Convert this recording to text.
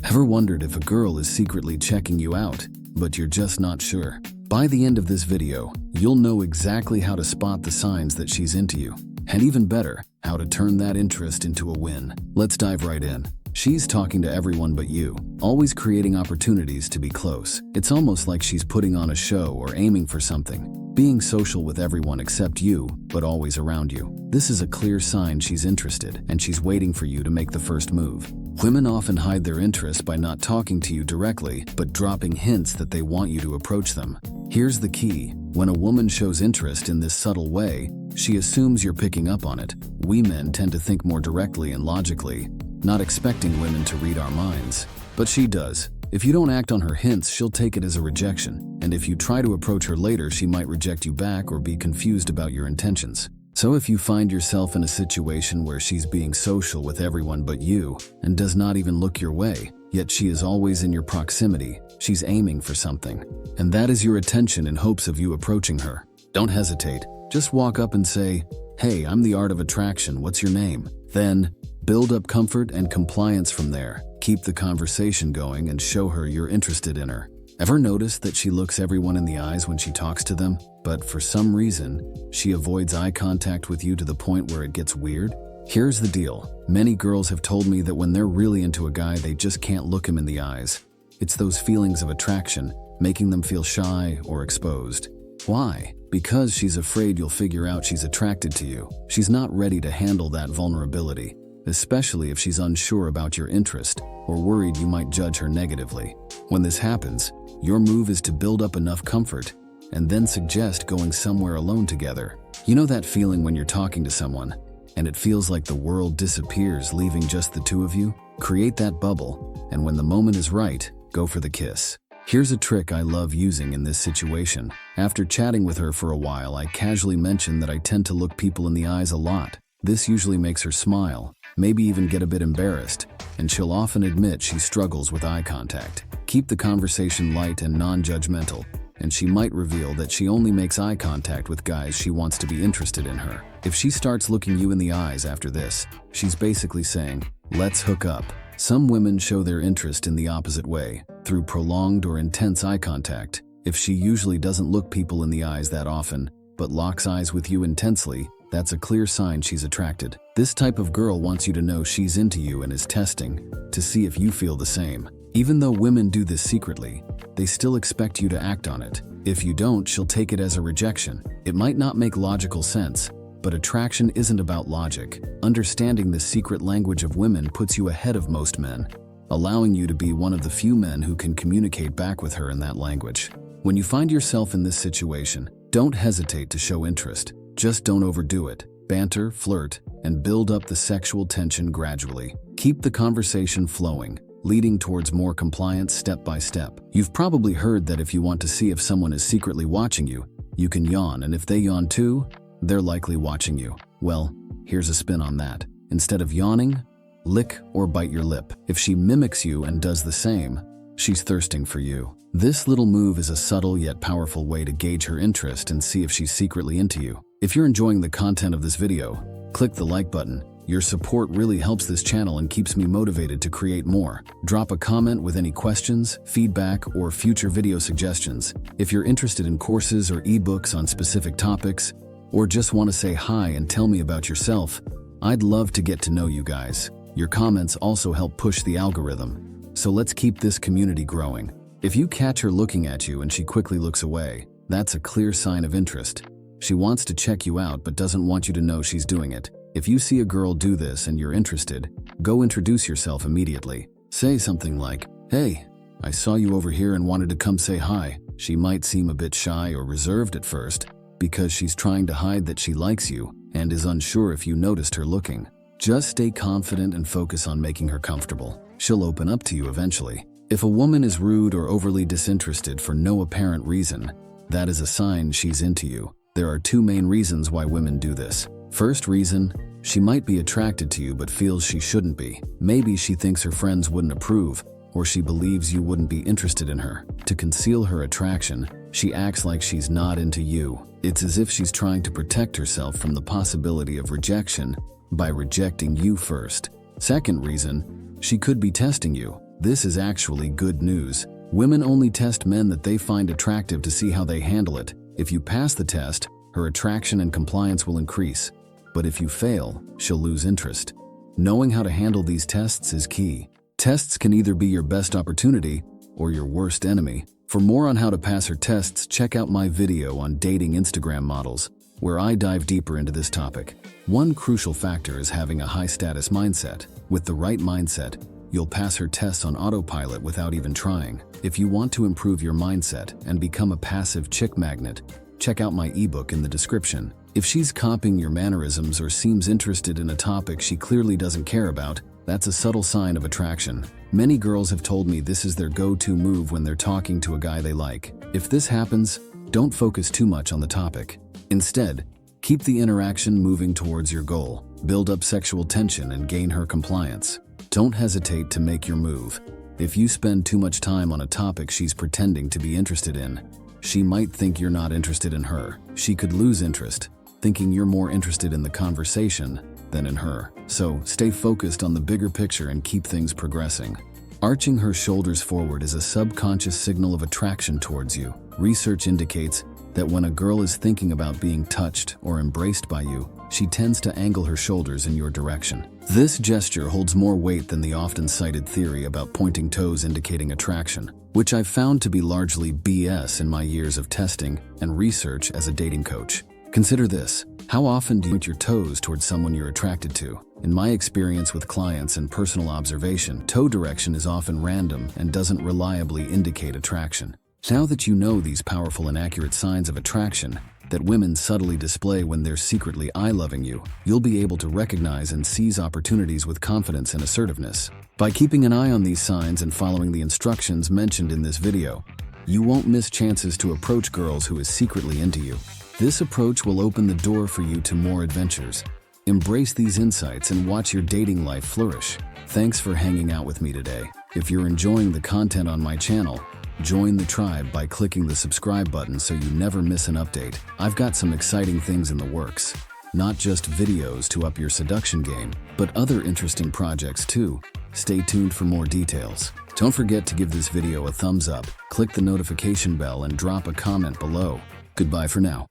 Ever wondered if a girl is secretly checking you out, but you're just not sure? By the end of this video, you'll know exactly how to spot the signs that she's into you, and even better, how to turn that interest into a win. Let's dive right in. She's talking to everyone but you, always creating opportunities to be close. It's almost like she's putting on a show or aiming for something, being social with everyone except you, but always around you. This is a clear sign she's interested, and she's waiting for you to make the first move. Women often hide their interest by not talking to you directly, but dropping hints that they want you to approach them. Here's the key. When a woman shows interest in this subtle way, she assumes you're picking up on it. We men tend to think more directly and logically, not expecting women to read our minds. But she does. If you don't act on her hints, she'll take it as a rejection. And if you try to approach her later, she might reject you back or be confused about your intentions. So if you find yourself in a situation where she's being social with everyone but you and does not even look your way, yet she is always in your proximity, she's aiming for something. And that is your attention in hopes of you approaching her. Don't hesitate. Just walk up and say, "Hey, I'm the art of attraction. What's your name?" Then, build up comfort and compliance from there. Keep the conversation going and show her you're interested in her. Ever notice that she looks everyone in the eyes when she talks to them, but for some reason, she avoids eye contact with you to the point where it gets weird? Here's the deal. Many girls have told me that when they're really into a guy, they just can't look him in the eyes. It's those feelings of attraction, making them feel shy or exposed. Why? Because she's afraid you'll figure out she's attracted to you. She's not ready to handle that vulnerability, especially if she's unsure about your interest or worried you might judge her negatively. When this happens, your move is to build up enough comfort and then suggest going somewhere alone together. You know that feeling when you're talking to someone and it feels like the world disappears, leaving just the two of you? Create that bubble, and when the moment is right, go for the kiss. Here's a trick I love using in this situation. After chatting with her for a while, I casually mention that I tend to look people in the eyes a lot. This usually makes her smile, maybe even get a bit embarrassed, and she'll often admit she struggles with eye contact. Keep the conversation light and non-judgmental, and she might reveal that she only makes eye contact with guys she wants to be interested in her. If she starts looking you in the eyes after this, she's basically saying, "Let's hook up." Some women show their interest in the opposite way, through prolonged or intense eye contact. If she usually doesn't look people in the eyes that often, but locks eyes with you intensely, that's a clear sign she's attracted. This type of girl wants you to know she's into you and is testing to see if you feel the same. Even though women do this secretly, they still expect you to act on it. If you don't, she'll take it as a rejection. It might not make logical sense, but attraction isn't about logic. Understanding the secret language of women puts you ahead of most men, allowing you to be one of the few men who can communicate back with her in that language. When you find yourself in this situation, don't hesitate to show interest. Just don't overdo it. Banter, flirt, and build up the sexual tension gradually. Keep the conversation flowing, leading towards more compliance step by step. You've probably heard that if you want to see if someone is secretly watching you, you can yawn, and if they yawn too, they're likely watching you. Well, here's a spin on that. Instead of yawning, lick or bite your lip. If she mimics you and does the same, she's thirsting for you. This little move is a subtle yet powerful way to gauge her interest and see if she's secretly into you. If you're enjoying the content of this video, click the like button. Your support really helps this channel and keeps me motivated to create more. Drop a comment with any questions, feedback, or future video suggestions. If you're interested in courses or ebooks on specific topics, or just want to say hi and tell me about yourself, I'd love to get to know you guys. Your comments also help push the algorithm, so let's keep this community growing. If you catch her looking at you and she quickly looks away, that's a clear sign of interest. She wants to check you out but doesn't want you to know she's doing it. If you see a girl do this and you're interested, go introduce yourself immediately. Say something like, "Hey, I saw you over here and wanted to come say hi." She might seem a bit shy or reserved at first, because she's trying to hide that she likes you and is unsure if you noticed her looking. Just stay confident and focus on making her comfortable. She'll open up to you eventually. If a woman is rude or overly disinterested for no apparent reason, that is a sign she's into you. There are two main reasons why women do this. First reason, she might be attracted to you but feels she shouldn't be. Maybe she thinks her friends wouldn't approve, or she believes you wouldn't be interested in her. To conceal her attraction, she acts like she's not into you. It's as if she's trying to protect herself from the possibility of rejection by rejecting you first. Second reason, she could be testing you. This is actually good news. Women only test men that they find attractive to see how they handle it. If you pass the test, her attraction and compliance will increase. But if you fail, she'll lose interest. Knowing how to handle these tests is key. Tests can either be your best opportunity or your worst enemy. For more on how to pass her tests, check out my video on dating Instagram models, where I dive deeper into this topic. One crucial factor is having a high-status mindset. With the right mindset, you'll pass her tests on autopilot without even trying. If you want to improve your mindset and become a passive chick magnet, check out my ebook in the description. If she's copying your mannerisms or seems interested in a topic she clearly doesn't care about, that's a subtle sign of attraction. Many girls have told me this is their go-to move when they're talking to a guy they like. If this happens, don't focus too much on the topic. Instead, keep the interaction moving towards your goal. Build up sexual tension and gain her compliance. Don't hesitate to make your move. If you spend too much time on a topic she's pretending to be interested in, she might think you're not interested in her. She could lose interest, thinking you're more interested in the conversation than in her. So stay focused on the bigger picture and keep things progressing. Arching her shoulders forward is a subconscious signal of attraction towards you. Research indicates that when a girl is thinking about being touched or embraced by you, she tends to angle her shoulders in your direction. This gesture holds more weight than the often cited theory about pointing toes indicating attraction, which I've found to be largely BS in my years of testing and research as a dating coach. Consider this. How often do you point your toes towards someone you're attracted to? In my experience with clients and personal observation, toe direction is often random and doesn't reliably indicate attraction. Now that you know these powerful and accurate signs of attraction that women subtly display when they're secretly eye-loving you, you'll be able to recognize and seize opportunities with confidence and assertiveness. By keeping an eye on these signs and following the instructions mentioned in this video, you won't miss chances to approach girls who is secretly into you. This approach will open the door for you to more adventures. Embrace these insights and watch your dating life flourish. Thanks for hanging out with me today. If you're enjoying the content on my channel, join the tribe by clicking the subscribe button so you never miss an update. I've got some exciting things in the works. Not just videos to up your seduction game, but other interesting projects too. Stay tuned for more details. Don't forget to give this video a thumbs up, click the notification bell and drop a comment below. Goodbye for now.